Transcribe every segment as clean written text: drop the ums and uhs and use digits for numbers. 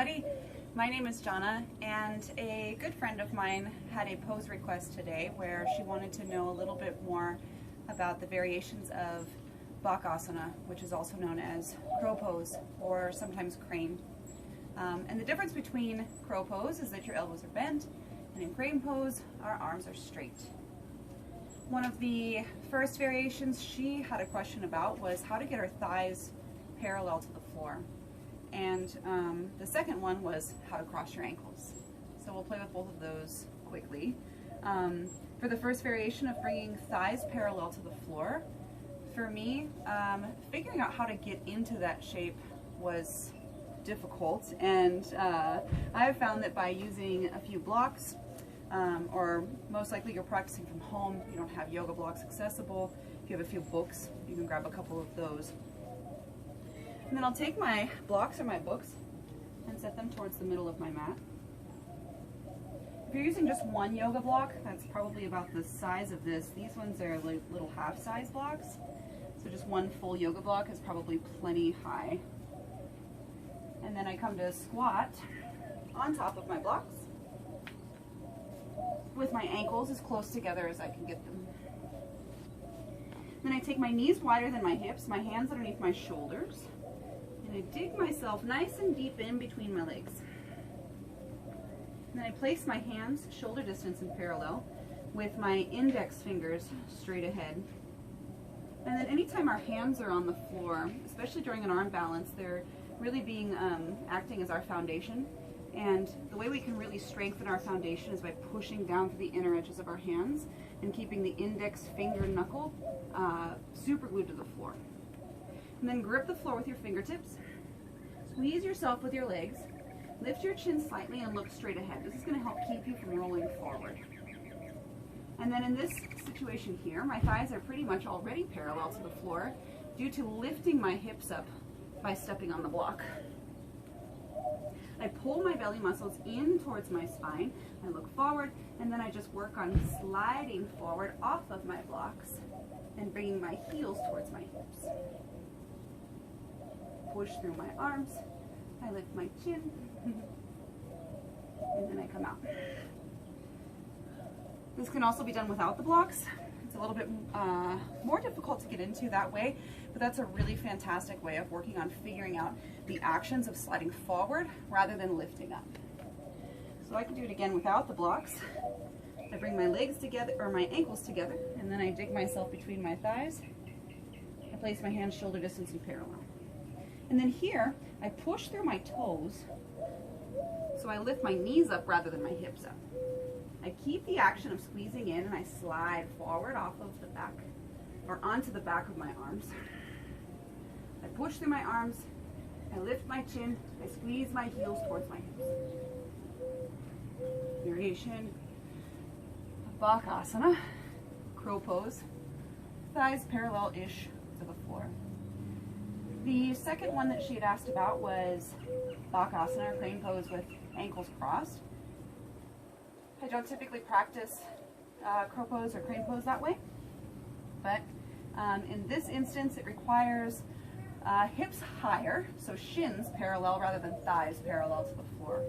everybody. My name is Jana, and a good friend of mine had a pose request today where she wanted to know a little bit more about the variations of Bakasana, which is also known as crow pose or sometimes crane. And the difference between crow pose is that your elbows are bent, and in crane pose, our arms are straight. One of the first variations she had a question about was how to get her thighs parallel to the floor. And the second one was how to cross your ankles. So we'll play with both of those quickly. For the first variation of bringing thighs parallel to the floor, for me, figuring out how to get into that shape was difficult. And I have found that by using a few blocks, or most likely you're practicing from home, you don't have yoga blocks accessible. If you have a few books, you can grab a couple of those. And then I'll take my blocks or my books and set them towards the middle of my mat. If you're using just one yoga block, that's probably about the size of this. These ones are like little half-size blocks. So just one full yoga block is probably plenty high. And then I come to squat on top of my blocks with my ankles as close together as I can get them. Then I take my knees wider than my hips, my hands underneath my shoulders, and I dig myself nice and deep in between my legs. And then I place my hands shoulder distance in parallel with my index fingers straight ahead. And then anytime our hands are on the floor, especially during an arm balance, they're really acting as our foundation. And the way we can really strengthen our foundation is by pushing down to the inner edges of our hands and keeping the index finger knuckle super glued to the floor. And then grip the floor with your fingertips, squeeze yourself with your legs, lift your chin slightly and look straight ahead. This is going to help keep you from rolling forward. And then in this situation here, my thighs are pretty much already parallel to the floor due to lifting my hips up by stepping on the block. I pull my belly muscles in towards my spine, I look forward, and then I just work on sliding forward off of my blocks and bringing my heels towards my hips. Push through my arms, I lift my chin, and then I come out. This can also be done without the blocks. It's a little bit more difficult to get into that way, but that's a really fantastic way of working on figuring out the actions of sliding forward rather than lifting up. So I can do it again without the blocks. I bring my legs together, or my ankles together, and then I dig myself between my thighs. I place my hands shoulder distance in parallel. And then here, I push through my toes, so I lift my knees up rather than my hips up. I keep the action of squeezing in and I slide forward off of the back, or onto the back of my arms. I push through my arms, I lift my chin, I squeeze my heels towards my hips. Variation of Bakasana, crow pose, thighs parallel-ish to the floor. The second one that she had asked about was Bakasana, or crane pose with ankles crossed. I don't typically practice crow pose or crane pose that way, but in this instance it requires hips higher, so shins parallel rather than thighs parallel to the floor.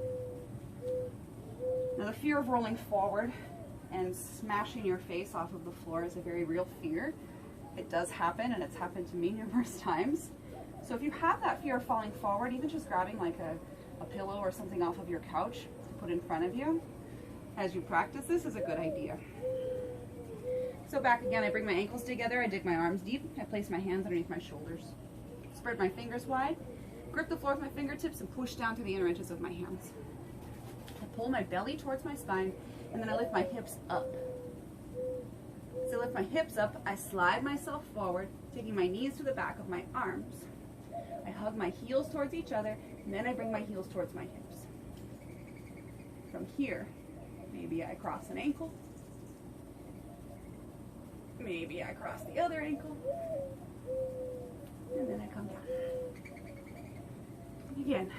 Now the fear of rolling forward and smashing your face off of the floor is a very real fear. It does happen, and it's happened to me numerous times. So if you have that fear of falling forward, even just grabbing like a pillow or something off of your couch to put in front of you as you practice this is a good idea. So back again, I bring my ankles together, I dig my arms deep, I place my hands underneath my shoulders, spread my fingers wide, grip the floor with my fingertips and push down to the inner edges of my hands. I pull my belly towards my spine, and then I lift my hips up. As I lift my hips up, I slide myself forward, taking my knees to the back of my arms. I hug my heels towards each other, and then I bring my heels towards my hips. From here, maybe I cross an ankle. Maybe I cross the other ankle. And then I come down. Again,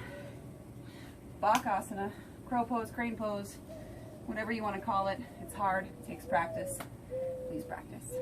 Bakasana, crow pose, crane pose, whatever you want to call it. It's hard, it takes practice. Please practice.